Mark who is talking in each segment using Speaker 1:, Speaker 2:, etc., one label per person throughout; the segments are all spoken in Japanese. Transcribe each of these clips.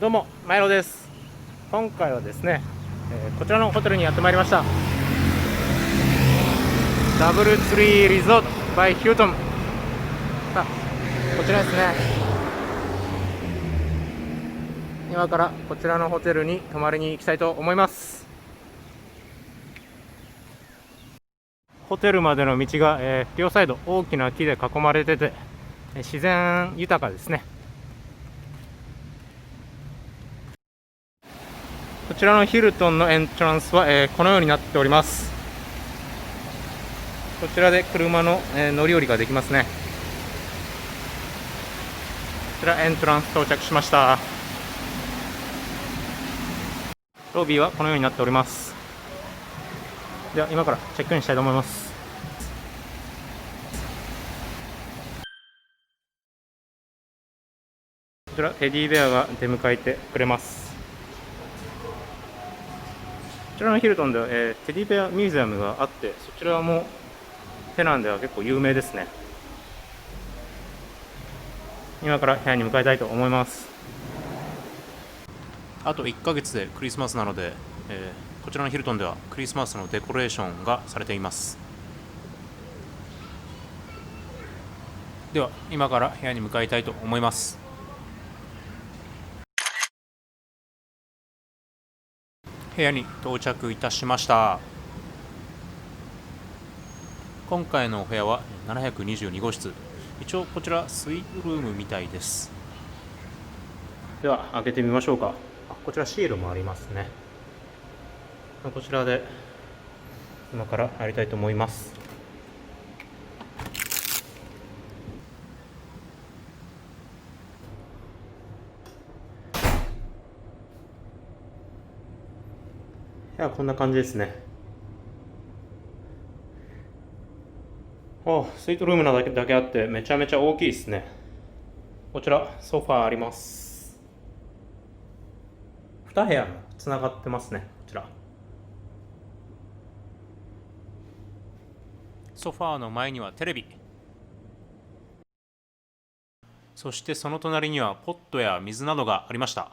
Speaker 1: どうも、マイロです。今回はですね、こちらのホテルにやってまいりました。ダブルツリーリゾートバイヒュートン。さあ、こちらですね。今からこちらのホテルに泊まりに行きたいと思います。ホテルまでの道が、両サイド大きな木で囲まれてて、自然豊かですね。こちらのヒルトンのエントランスは、このようになっております。こちらで車の、乗り降りができますね。こちらエントランス到着しました。ロビーはこのようになっております。では今からチェックインしたいと思います。こちらテディベアが出迎えてくれます。こちらのヒルトンでは、テディベアミュージアムがあって、そちらもテナンでは結構有名ですね。今から部屋に向かいたいと思います。あと1ヶ月でクリスマスなので、こちらのヒルトンではクリスマスのデコレーションがされています。では今から部屋に向かいたいと思います。部屋に到着いたしました。今回のお部屋は722号室。一応こちらスイートルームみたいです。では開けてみましょうか。こちらシールもありますね。こちらで今から入りたいと思います。いや、こんな感じですね。スイートルームなだけあってめちゃめちゃ大きいですね。こちらソファーあります。2部屋もつながってますね。こちらソファーの前にはテレビ、そしてその隣にはポットや水などがありました。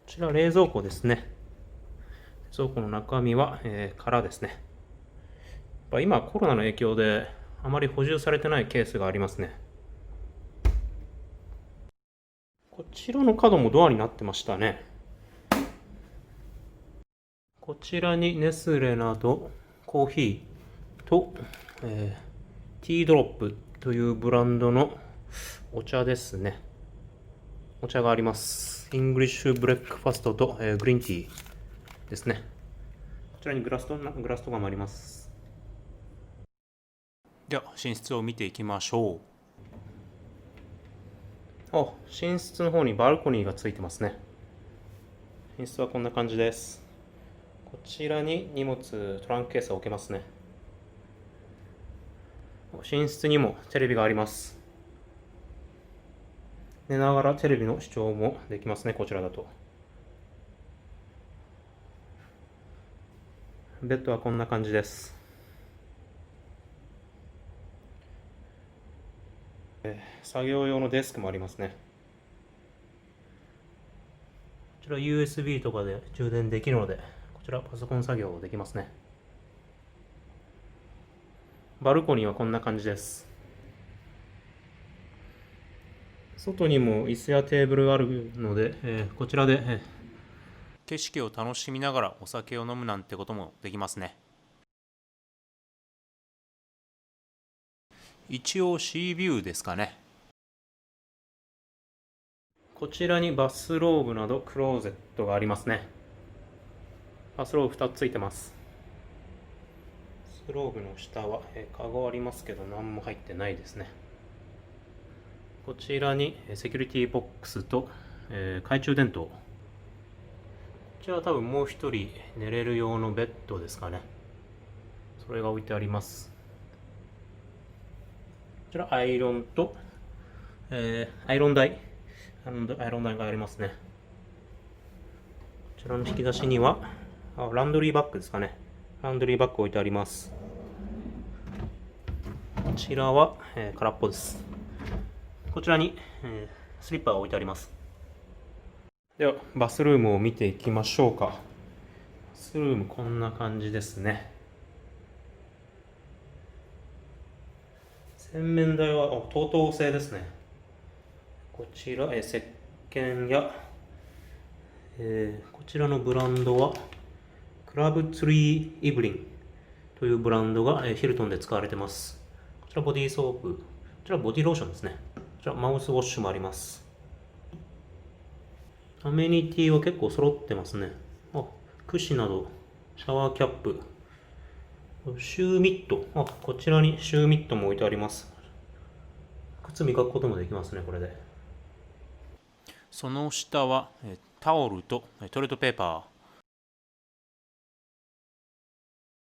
Speaker 1: こちら冷蔵庫ですね。冷蔵庫の中身は、空ですね。今コロナの影響であまり補充されてないケースがありますね。こちらの角もドアになってましたね。こちらにネスレなどコーヒーと、ティードロップというブランドのお茶ですね。お茶があります。イングリッシュブレックファストと、グリーンティーですね。こちらにグラスとかもあります。では寝室を見ていきましょう。寝室の方にバルコニーがついてますね。寝室はこんな感じです。こちらに荷物、トランクケースを置けますね。寝室にもテレビがあります。寝ながらテレビの視聴もできますね。こちらだとベッドはこんな感じです。作業用のデスクもありますね。こちら USB とかで充電できるので、こちらパソコン作業できますね。バルコニーはこんな感じです。外にも椅子やテーブルがあるので、こちらで、景色を楽しみながらお酒を飲むなんてこともできますね。一応シービューですかね。こちらにバスローブなどクローゼットがありますね。バスローブ2つついてます。バスローブの下は、カゴありますけど何も入ってないですね。こちらにセキュリティボックスと、懐中電灯。こちらは多分もう一人寝れる用のベッドですかね。それが置いてあります。こちらアイロンと、アイロン台がありますね。こちらの引き出しにはランドリーバッグですかね。ランドリーバッグ置いてあります。こちらは、空っぽです。こちらに、スリッパが置いてあります。ではバスルームを見ていきましょうか。バスルームこんな感じですね。洗面台はTOTO製ですね。こちら、石鹸や、こちらのブランドはクラブツリーイブリンというブランドが、ヒルトンで使われています。こちらボディーソープ、こちらボディーローションですね。こちらマウスウォッシュもあります。アメニティは結構揃ってますね。櫛など、シャワーキャップ、シューミット、こちらにシューミットも置いてあります。靴磨くこともできますね、これで。その下はタオルとトイレットペーパ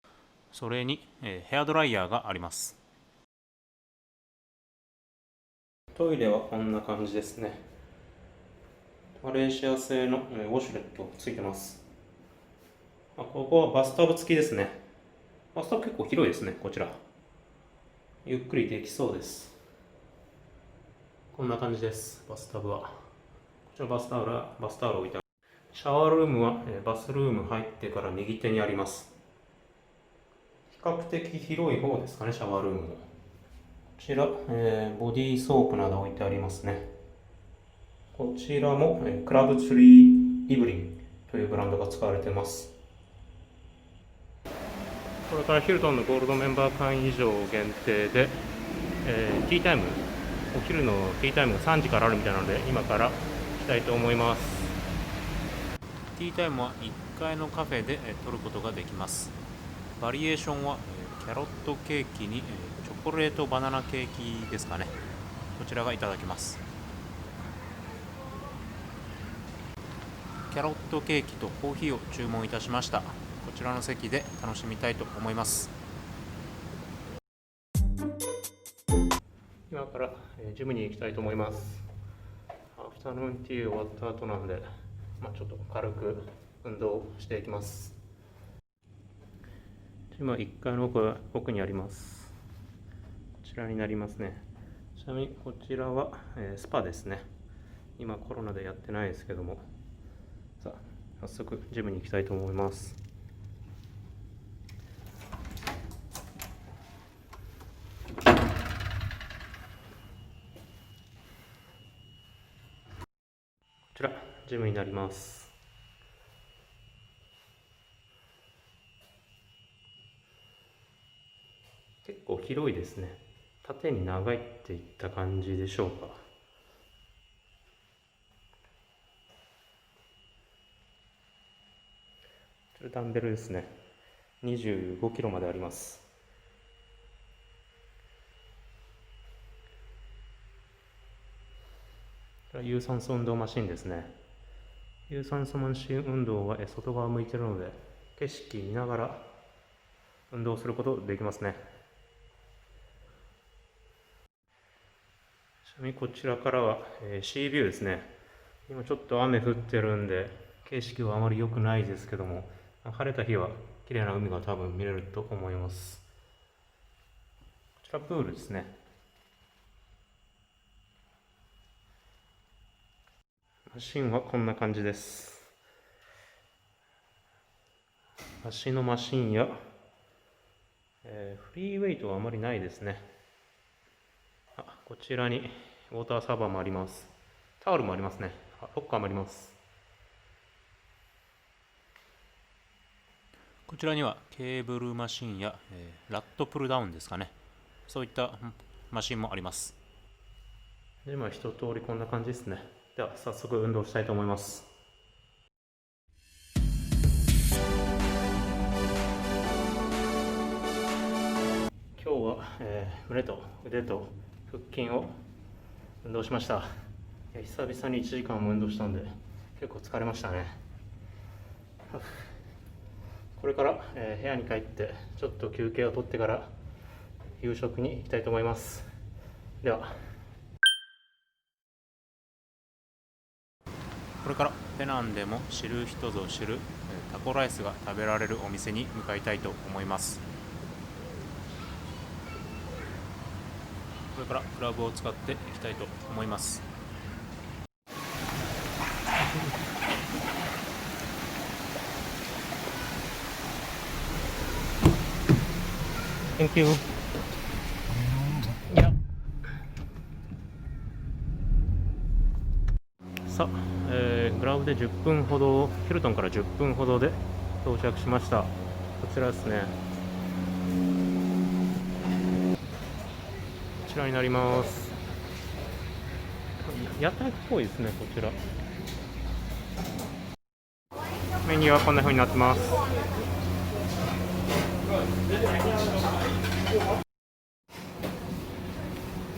Speaker 1: ー、それにヘアドライヤーがあります。トイレはこんな感じですね。マレーシア製のウォシュレットついてます。ここはバスタブ付きですね。バスタブ結構広いですね、こちら。ゆっくりできそうです。こんな感じです、バスタブは。こちらバスタオル置いてある。シャワールームはバスルーム入ってから右手にあります。比較的広い方ですかね、シャワールームも。こちら、ボディーソープなど置いてありますね。こちらもクラブツリーイブリンというブランドが使われています。これからヒルトンのゴールドメンバー会員以上限定で、ティータイム、お昼のティータイムが3時からあるみたいなので、今からしたいと思います。ティータイムは1階のカフェで取ることができます。バリエーションはキャロットケーキにチョコレートバナナケーキですかね。こちらがいただきます。キャロットケーキとコーヒーを注文いたしました。こちらの席で楽しみたいと思います。今からジムに行きたいと思います。アフタヌーンティー終わった後なんで、ちょっと軽く運動していきます。ジムは1階の奥にあります。こちらになりますね。ちなみにこちらはスパですね。今コロナでやってないですけども、さあ早速ジムに行きたいと思います。こちらジムになります。結構広いですね。縦に長いっていった感じでしょうか。これダンベルですね。25キロまであります。これは有酸素運動マシンですね。有酸素マシン運動は外側向いてるので、景色見ながら運動することできますね。ちなみにこちらからはシービューですね。今ちょっと雨降ってるんで景色はあまり良くないですけども、晴れた日は綺麗な海が多分見れると思います。こちらプールですね。マシンはこんな感じです。足のマシンや、フリーウェイトはあまりないですね。こちらにウォーターサーバーもあります。タオルもありますね。ロッカーもあります。こちらにはケーブルマシンや、ラットプルダウンですかね。そういったマシンもあります。で、一通りこんな感じですね。では早速運動したいと思います。今日は、胸と腕と腹筋を運動しました。久々に1時間も運動したんで結構疲れましたね。これから、部屋に帰ってちょっと休憩を取ってから夕食に行きたいと思います。ではこれからペナンでも知る人ぞ知るタコライスが食べられるお店に向かいたいと思います。れからクラブを使っていきたいと思います。Thank you. さあ、グラブで10分ほど、ヒルトンから10分ほどで到着しました。こちらですね。こちらになります。屋台っぽいですね、こちら。メニューはこんな風になってます。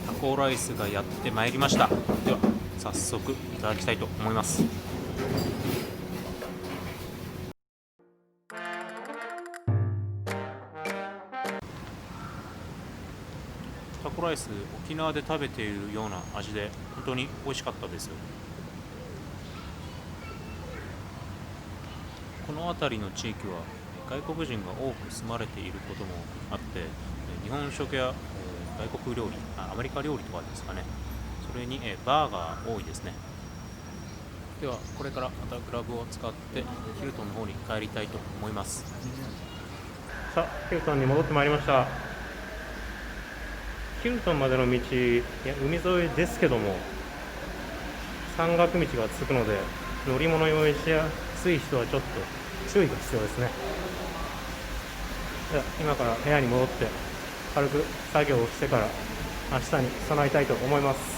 Speaker 1: タコライスがやってまいりました。では早速いただきたいと思います。タコライス、沖縄で食べているような味で本当に美味しかったですよ。この辺りの地域は外国人が多く住まれていることもあって、日本食や外国料理、アメリカ料理とかですかね、それにバーが多いですね。ではこれからまたグラブを使ってヒルトンの方に帰りたいと思います。さあ、ヒルトンに戻ってまいりました。ヒルトンまでの道、いや海沿いですけども山岳道が続くので、乗り物用意しやすい人はちょっと注意が必要ですね。では今から部屋に戻って軽く作業をしてから明日に備えたいと思います。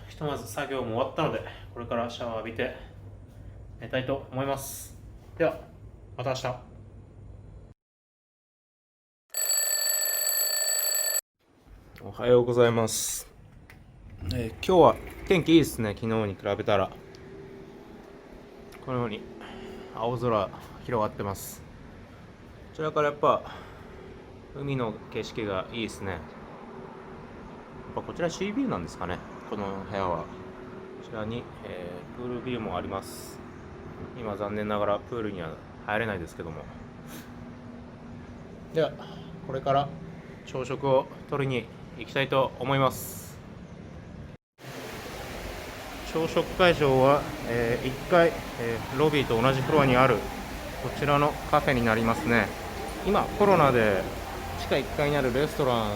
Speaker 1: ひとまず作業も終わったので、これからシャワー浴びて寝たいと思います。ではまた明日。おはようございます。今日は天気いいですね。昨日に比べたらこのように青空広がってます。こちらからやっぱ海の景色がいいですね。やっぱこちらシービューなんですかね、この部屋は。こちらに、プールビューもあります。今残念ながらプールには入れないですけども。ではこれから朝食を取りに行きたいと思います。朝食会場は、1階、ロビーと同じフロアにあるこちらのカフェになりますね。今コロナで地下1階にあるレストランが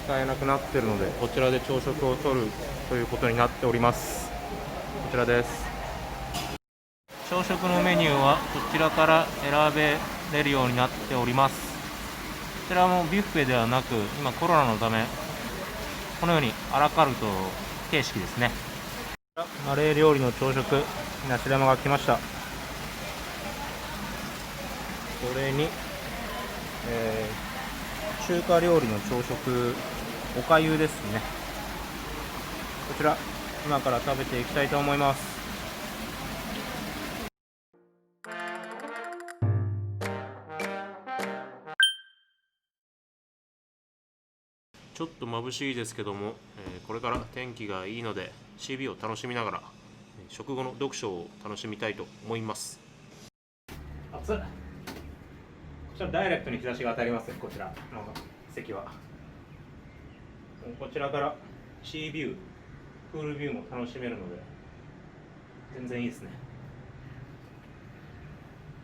Speaker 1: 使えなくなっているので、こちらで朝食をとるということになっております。こちらです。朝食のメニューはこちらから選べれるようになっております。こちらもビュッフェではなく、今コロナのためこのようにアラカルト形式ですね。マレー料理の朝食、ナシラマが来ました。これに、中華料理の朝食、おかゆですね。こちら今から食べていきたいと思います。ちょっと眩しいですけども、これから天気がいいので CB を楽しみながら食後の読書を楽しみたいと思います。暑い。こちらダイレクトに日差しが当たりますね。こちらの席はこちらからシービュー、プールビューも楽しめるので全然いいですね。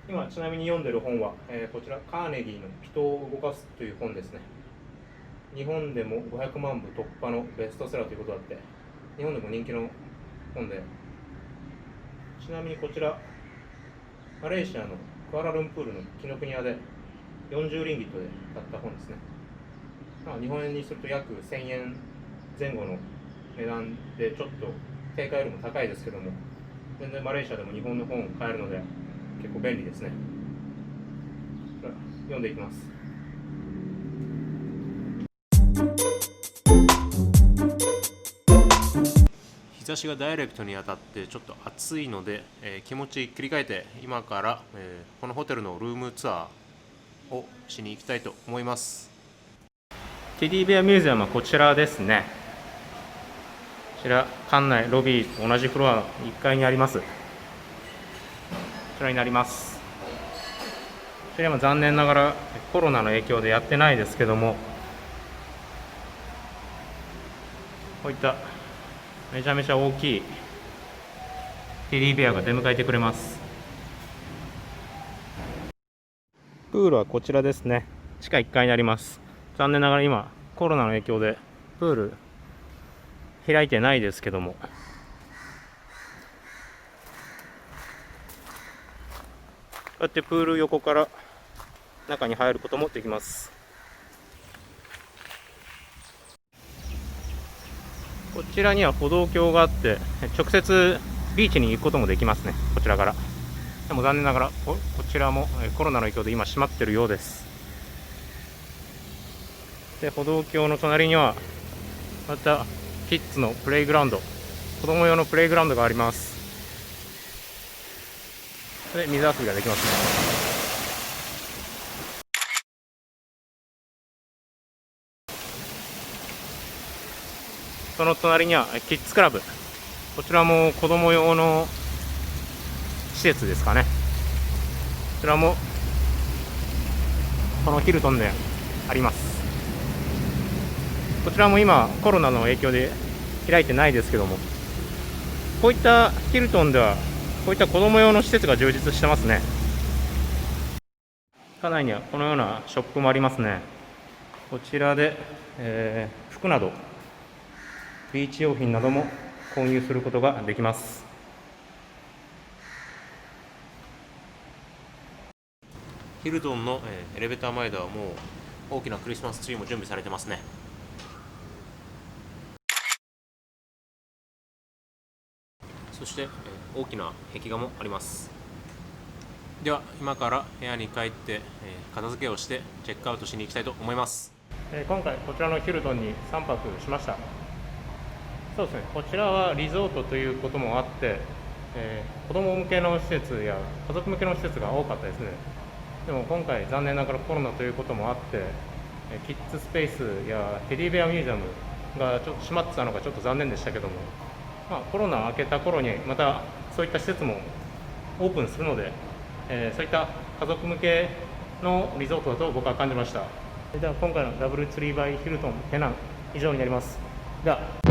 Speaker 1: 今ちなみに読んでる本は、こちらカーネギーの人を動かすという本ですね。日本でも500万部突破のベストセラーということだって、日本でも人気の本で、ちなみにこちらマレーシアのクアラルンプールの紀ノ国屋で40リンギットで買った本ですね。日本円にすると約1000円前後の値段で、ちょっと定価よりも高いですけども、全然マレーシアでも日本の本を買えるので結構便利ですね。読んでいきます。日差しがダイレクトに当たってちょっと暑いので、気持ち切り替えて今から、このホテルのルームツアーをしに行きたいと思います。テディベアミュージアムはこちらですね。こちら館内ロビーと同じフロア1階にあります。こちらになります。こちちらも残念ながらコロナの影響でやってないですけども、こういっためちゃめちゃ大きいテディベアが出迎えてくれます。プールはこちらですね。地下1階にあります。残念ながら今コロナの影響でプール開いてないですけども、こうやってプール横から中に入ることもできます。こちらには歩道橋があって、直接ビーチに行くこともできますね、こちらから。でも残念ながらこちらもコロナの影響で今閉まっているようです。で、歩道橋の隣にはまたキッズのプレイグラウンド、子供用のプレイグラウンドがあります。で、水遊びができますね。その隣にはキッズクラブ、こちらも子供用の施設ですかね。こちらもこのヒルトンであります。こちらも今コロナの影響で開いてないですけども、こういったヒルトンではこういった子供用の施設が充実してますね。館内にはこのようなショップもありますね。こちらで、服などビーチ用品なども購入することができます。ヒルトンのエレベーター前ではもう大きなクリスマスツリーも準備されてますね。そして大きな壁画もあります。では今から部屋に帰って片付けをしてチェックアウトしに行きたいと思います。今回こちらのヒルトンに3泊しました。そうですね、こちらはリゾートということもあって、子ども向けの施設や家族向けの施設が多かったですね。でも今回残念ながらコロナということもあって、キッズスペースやテディベアミュージアムがちょっと閉まってたのがちょっと残念でしたけども、コロナ明けた頃にまたそういった施設もオープンするので、そういった家族向けのリゾートだと僕は感じました。では今回のダブルツリーバイヒルトンペナン以上になります。では。